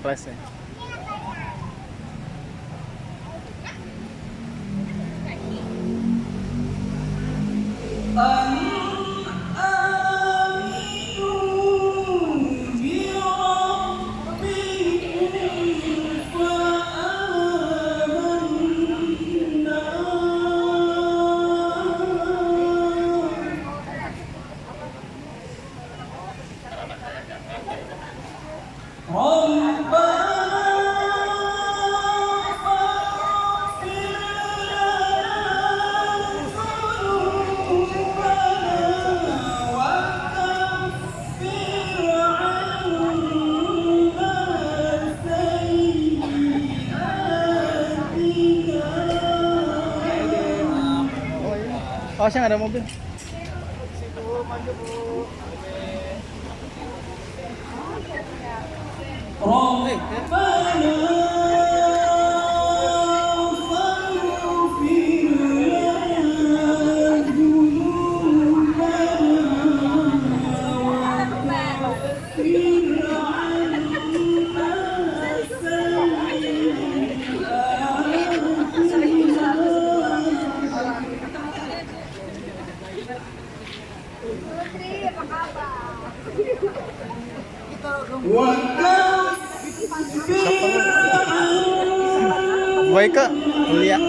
kelasnya. Oh, yang ada mobil. Baik Kak, lihat.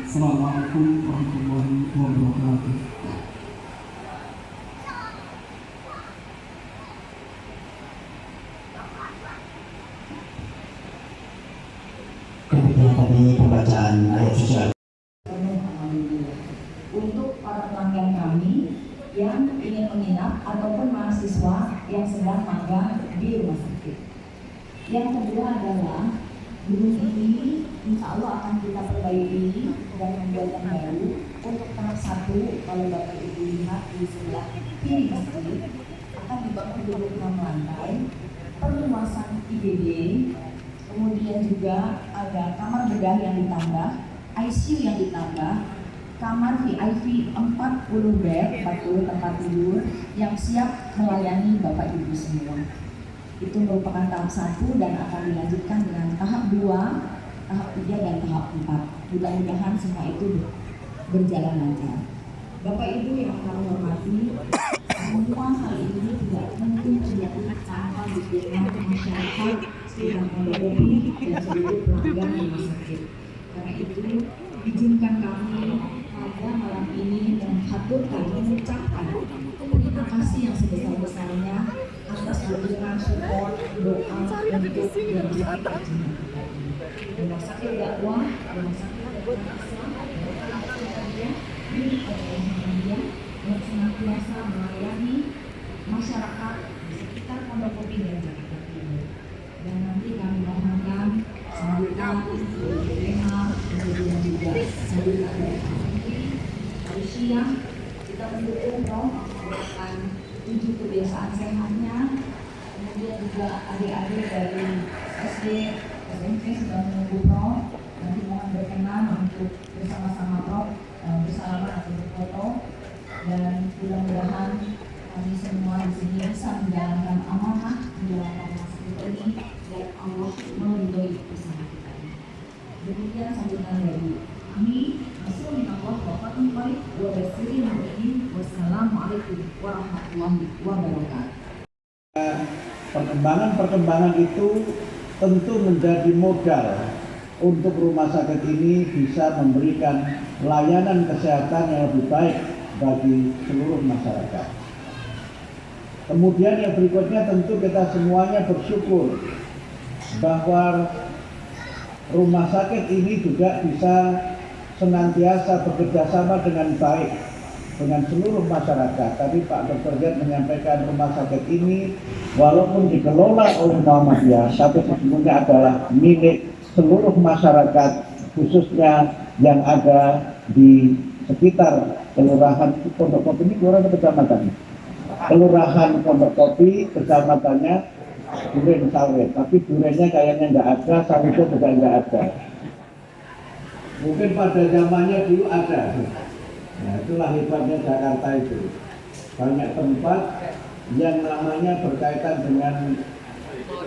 Assalamualaikum warahmatullahi wabarakatuh. Kemudian tadi pembacaan ayat suci. Untuk para pelanggan kami yang ingin menginap ataupun mahasiswa yang sedang magang di rumah sakit. Yang kedua adalah gedung ini insya Allah akan kita perbaiki dan membuat yang baru. Untuk tahap 1, kalau Bapak Ibu lihat di sebelah kiri masjid akan dibangun 26 lantai, perluasan IGD, kemudian juga ada kamar bedah yang ditambah, ICU yang ditambah, kamar VIP 40 bed, 40 tempat tidur yang siap melayani Bapak Ibu semua. Itu merupakan tahap 1 dan akan dilanjutkan dengan tahap 2, tahap 3 dan tahap 4. Mudah-mudahan semua itu berjalan lancar. Bapak Ibu yang kami hormati, semua hal ini tidak mungkin terjadi tanpa dukungan masyarakat sekitar Pondok Gede dan seluruh pelanggan rumah sakit. Karena itu, izinkan kami pada malam ini menghaturkan, mengucapkan terima kasih yang sebesar-besarnya atas dukungan, support, doa untuk rumah sakit dakwah, rumah sakit yang senantiasa melayani masyarakat di sekitar Pondok Kopi dan Jakarta Timur. Dan nanti kami mohonkan sambutan sehat, kemudian juga sambutan dari hari siang kita mendukung Prof akan tujuh kebiasaan sehatnya, kemudian juga adik-adik dari SD, SMP sudah menunggu Prof. Nanti mohon berkenan untuk bersama-sama Prof bersalaman atau berfoto, dan mudah-mudahan kami semua di sini bisa menjalankan amanah di dalam rumah sakit ini dan Allah meridhoi usaha kita. Demikian sambutan dari kami. Assalamualaikum warahmatullahi wabarakatuh. Wassalamualaikum warahmatullahi wabarakatuh. Perkembangan itu tentu menjadi modal untuk rumah sakit ini bisa memberikan layanan kesehatan yang lebih baik bagi seluruh masyarakat. Kemudian yang berikutnya tentu kita semuanya bersyukur bahwa rumah sakit ini juga bisa senantiasa bekerjasama dengan baik dengan seluruh masyarakat. Tadi Pak Dr. Zed menyampaikan rumah sakit ini walaupun dikelola oleh Muhammadiyah, tapi sesungguhnya adalah milik seluruh masyarakat, khususnya yang ada di sekitar Kelurahan Pondok Kopi. Ini kelurahan kecamatan, Kelurahan Pondok Kopi, kecamatannya Duren Sawit, tapi durennya kayaknya nggak ada, sawitnya juga nggak ada. Mungkin pada zamannya dulu ada. Nah, itulah hebatnya Jakarta itu. Banyak tempat yang namanya berkaitan dengan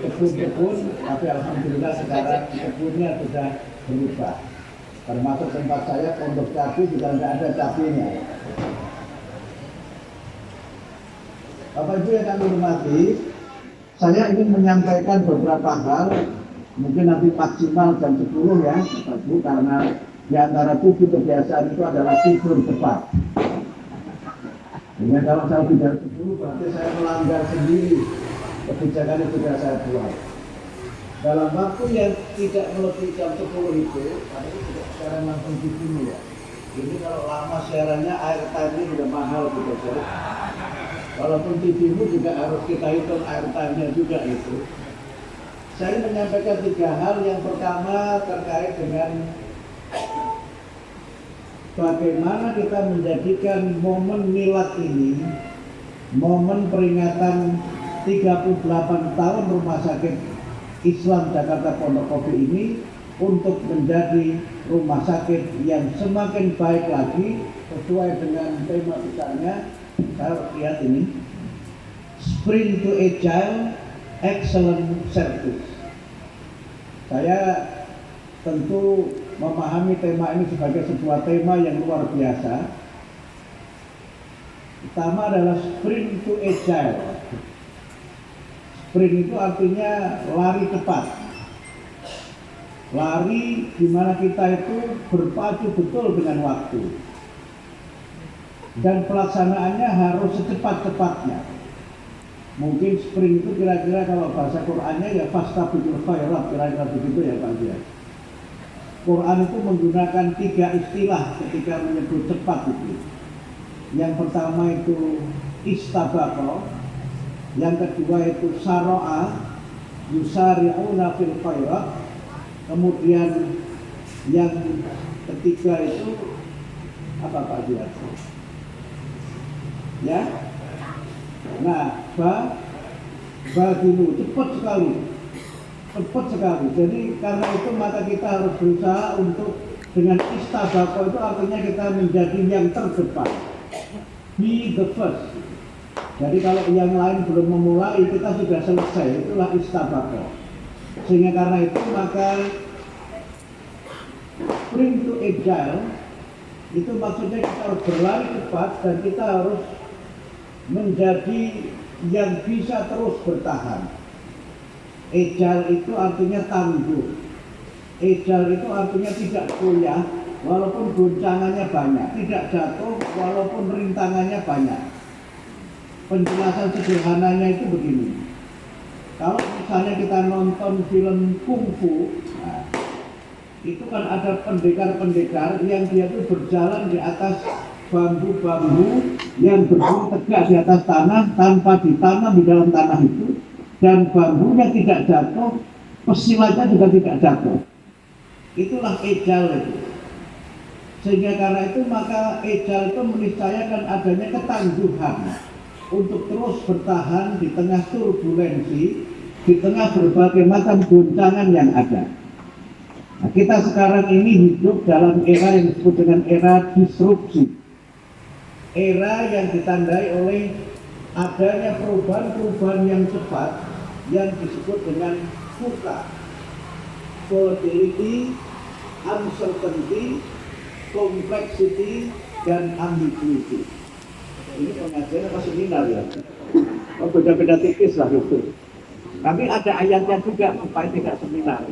kebun-kebun, tapi alhamdulillah sekarang kebunnya sudah berubah. Termasuk tempat saya, Pondok Cabai juga tidak ada cabainya. Bapak Ibu yang kami hormati, saya ingin menyampaikan beberapa hal, mungkin nanti maksimal jam 10 ya, Bapak Ibu, karena di antara 7 kebiasaan itu adalah tidur cepat. Jadi kalau saya bicara 10 berarti saya melanggar sendiri kebijakan yang sudah saya buat. Dalam waktu yang tidak melebihi jam 10 itu, karena itu tidak siaran langsung di sini ya. Jadi kalau lama siarannya airtime-nya sudah mahal gitu ya. Walaupun TV-mu juga harus kita hitung airtime-nya juga itu. Saya menyampaikan 3 hal. Yang pertama terkait dengan bagaimana kita menjadikan momen milad ini, momen peringatan 38 tahun Rumah Sakit Islam Jakarta Pondok Kopi ini untuk menjadi rumah sakit yang semakin baik lagi sesuai dengan tema besarnya. Saya lihat ini, Sprint to Agile, Excellent Service. Saya tentu memahami tema ini sebagai sebuah tema yang luar biasa. Pertama adalah Sprint to Agile. Sprint itu artinya lari cepat. Lari di mana kita itu berpacu betul dengan waktu. Dan pelaksanaannya harus secepat-cepatnya. Mungkin sprint itu kira-kira kalau bahasa Qur'annya ya fastabiqul khairat, kira-kira begitu ya Pak Dia. Quran itu menggunakan 3 istilah ketika menyebut cepat itu. Yang pertama itu istabaqa, yang kedua itu saro'a, yusari'una fil khairat, kemudian yang ketiga itu apa Pak Dia? Ya, nah, dulu cepat sekali. Jadi karena itu maka kita harus berusaha untuk dengan istabaqa itu artinya kita menjadi yang terdepan, be the first. Jadi kalau yang lain belum memulai kita sudah selesai, itulah istabaqa. Sehingga karena itu maka sprint to agile itu maksudnya kita harus berlari cepat dan kita harus menjadi yang bisa terus bertahan. Agile itu artinya tangguh. Agile itu artinya tidak goyah walaupun goncangannya banyak, tidak jatuh walaupun rintangannya banyak. Penjelasan sederhananya itu begini. Kalau misalnya kita nonton film kungfu, nah, itu kan ada pendekar-pendekar yang dia itu berjalan di atas bambu-bambu yang berdiri tegak di atas tanah tanpa ditanam di dalam tanah itu, dan bambunya tidak jatuh, pesilatnya juga tidak jatuh. Itulah agile itu. Sehingga karena itu maka agile itu meniscayakan adanya ketangguhan untuk terus bertahan di tengah turbulensi, di tengah berbagai macam goncangan yang ada. Nah, kita sekarang ini hidup dalam era yang disebut dengan era disrupsi. Era yang ditandai oleh adanya perubahan-perubahan yang cepat yang disebut dengan VUCA. volatility, uncertainty, complexity, dan ambiguity. Ini pengajian apa seminar ya? Oh, beda-beda tipis lah itu. Tapi ada ayatnya juga supaya tidak seminar.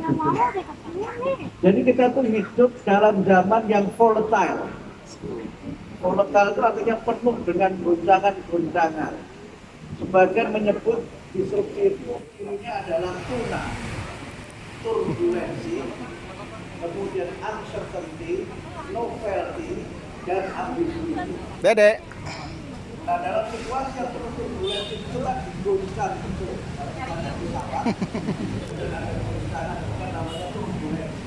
Jadi kita tuh hidup dalam zaman yang volatile. Volatile itu artinya penuh dengan goncangan-goncangan. Sebagian menyebut disrupsi itu ininya adalah tuna, turbulensi, kemudian uncertainty, novelty, dan ambiguity. Dedek. Nah, dalam situasi yang penuh turbulensi itu kan digoncang itu. Kalau ada pesawat, dan ada goncangan itu kan namanya turbulensi.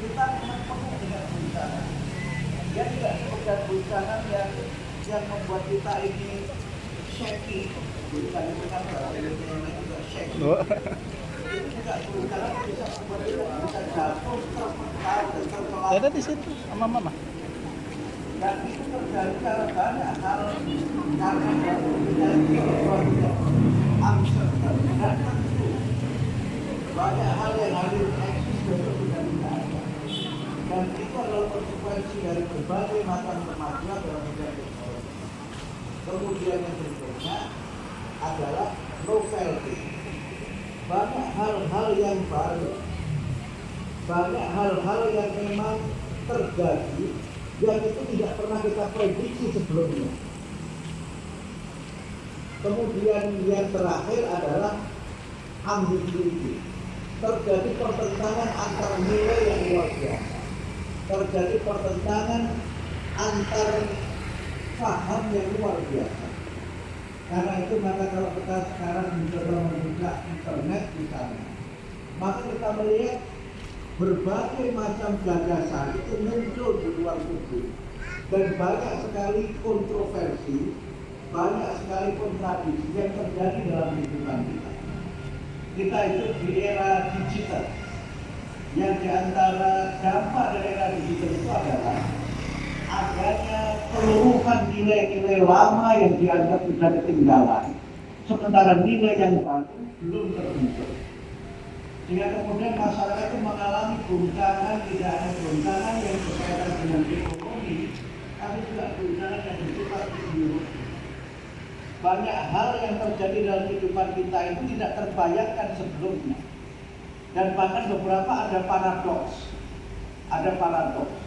Kita memang penuh dengan goncangan. Dia tidak sekedar goncangan yang membuat kita ini shaky. Goncangan itu kan juga shaky. Itu juga goncangan bisa membuat kita bisa jatuh, terpental, dan terpelan. Dede di situ sama mama. Dan itu terjadi karena banyak hal, karena terjadi uncertain dan tentu banyak hal yang hadir eksis besok tidak ada. Dan itu adalah konsekuensi dari berbagai macam kemajuan dalam bidang teknologi. Kemudian yang berikutnya adalah novelty. Banyak hal-hal yang baru, banyak hal-hal yang memang terjadi yang itu tidak pernah kita prediksi sebelumnya. Kemudian yang terakhir adalah ambiguity. Terjadi pertentangan antar nilai yang luar biasa. Terjadi pertentangan antar paham yang luar biasa. Karena itu maka kalau kita sekarang mencoba membuka internet misalnya, maka kita melihat berbagai macam gagasan itu muncul di luar publik dan banyak sekali kontroversi, banyak sekali kontradiksi yang terjadi dalam kehidupan kita. Kita hidup di era digital, yang diantara dampak dari era digital itu adalah adanya keluruhan nilai-nilai lama yang dianggap sudah ketinggalan, sementara nilai yang baru belum terbentuk. Sehingga kemudian masyarakat itu mengalami goncangan, tidak hanya goncangan yang berkaitan dengan ekonomi, tapi juga goncangan yang bersifat ideologi. Banyak hal yang terjadi dalam kehidupan kita itu tidak terbayangkan sebelumnya. Dan bahkan beberapa ada paradoks. Ada paradoks.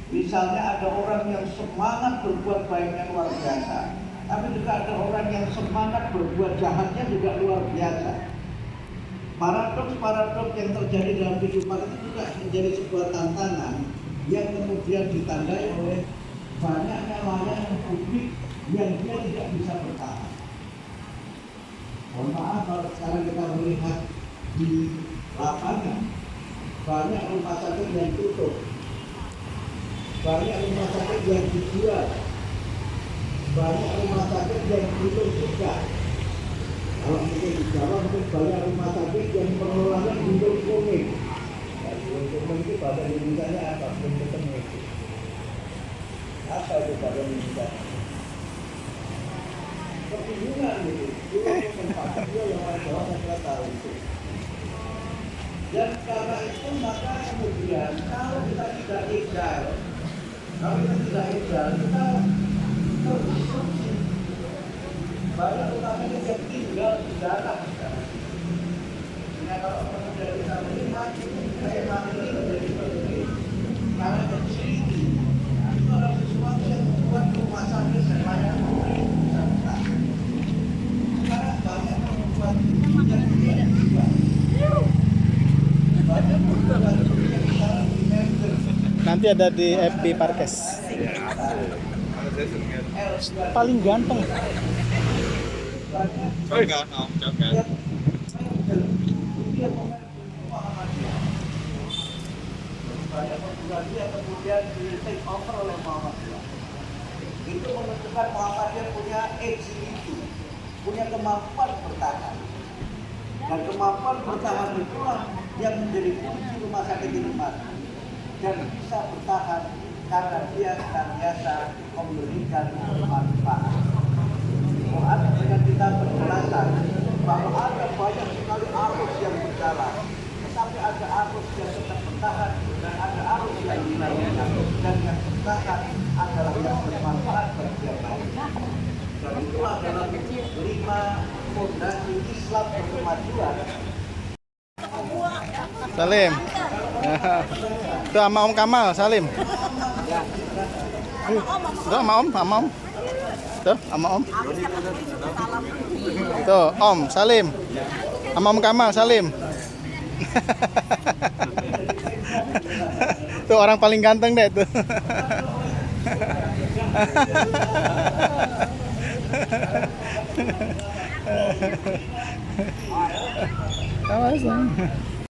Misalnya ada orang yang semangat berbuat baiknya luar biasa, tapi juga ada orang yang semangat berbuat jahatnya juga luar biasa. Paradoks-paradoks yang terjadi dalam kehidupan itu juga menjadi sebuah tantangan yang kemudian ditandai oleh banyaknya layanan publik yang dia tidak bisa bertahan. Mohon maaf kalau sekarang kita melihat di lapangan, banyak rumah sakit yang tutup, banyak rumah sakit yang dijual, banyak rumah sakit yang tutup juga. Kalau mungkin di Jawa mungkin banyak rumah sakit yang pengelolanya belum komik. Belum komik itu bahasa Indonesia apa? Belum ketemu itu. Apa itu bahasa Indonesia? Kebingungan gitu. Dia yang orang Jawa saya tahu itu. Dan karena itu maka kemudian kalau kita tidak agile, kita terdisrupsi. Banyak utamanya yang tinggal di dalam sekarang. Nah kalau kemudian kita melihat tema ini menjadi penting karena kecil itu adalah sesuatu yang membuat rumah sakit dan layanan publik bisa besar. Sekarang banyak membuat yang tidak juga. Banyak membuat yang sekarang di merger. Nanti ada di FB Parkes. Paling ganteng. Oh enggak, jangan. Banyak perguruan yang kemudian di take over oleh Muhammadiyah. Itu menunjukkan Muhammadiyah punya agility, punya kemampuan bertahan. Dan kemampuan bertahan itulah yang menjadi kunci rumah sakit ini mati. Dan bisa bertahan karena dia senantiasa memberikan manfaat. Quran dengan kita penjelasan bahwa ada banyak sekali arus yang berjalan, tetapi arus yang tetap bertahan dan ada arus yang dilakukan, dan yang bertahan adalah yang bermanfaat bagi yang lain. Dan itu adalah 5 fondasi Islam berkemajuan. Salim. Tuh sama Om Kamal, Salim. Tuh sama Om, sama Om. Tuh sama Om. Tuh Om, Salim. Sama Om Kamal, Salim. Tuh orang paling ganteng deh tuh. Kawasan.